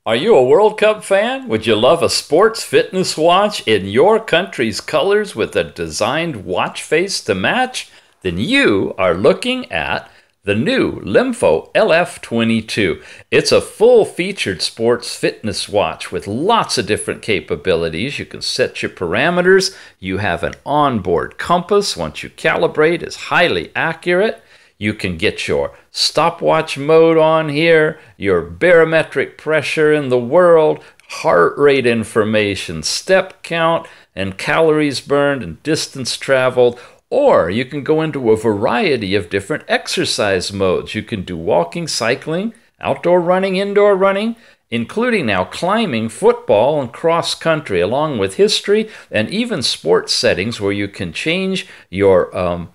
Are you a World Cup fan? Would you love a sports fitness watch in your country's colors with a designed watch face to match? Then you are looking at the new LEMFO LF22. It's a full-featured sports fitness watch with lots of different capabilities. You can set your parameters. You have an onboard compass. Once you calibrate, it's highly accurate. You can get your stopwatch mode on here, your barometric pressure in the world, heart rate information, step count, and calories burned and distance traveled. Or you can go into a variety of different exercise modes. You can do walking, cycling, outdoor running, indoor running, including now climbing, football, and cross country, along with history and even sports settings where you can change your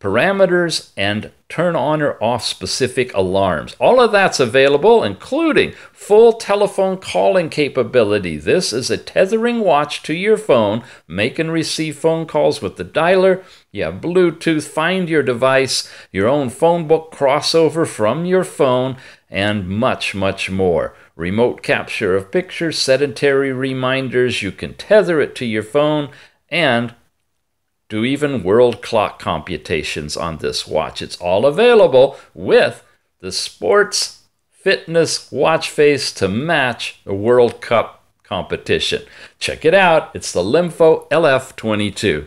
parameters and turn on or off specific alarms. All of that's available, including full telephone calling capability. This is a tethering watch to your phone. Make and receive phone calls with the dialer. You have Bluetooth, find your device, your own phone book crossover from your phone, and much, much more. Remote capture of pictures, sedentary reminders. You can tether it to your phone and do even world clock computations on this watch. It's all available with the sports fitness watch face to match a World Cup competition. Check it out. It's the LEMFO LF22.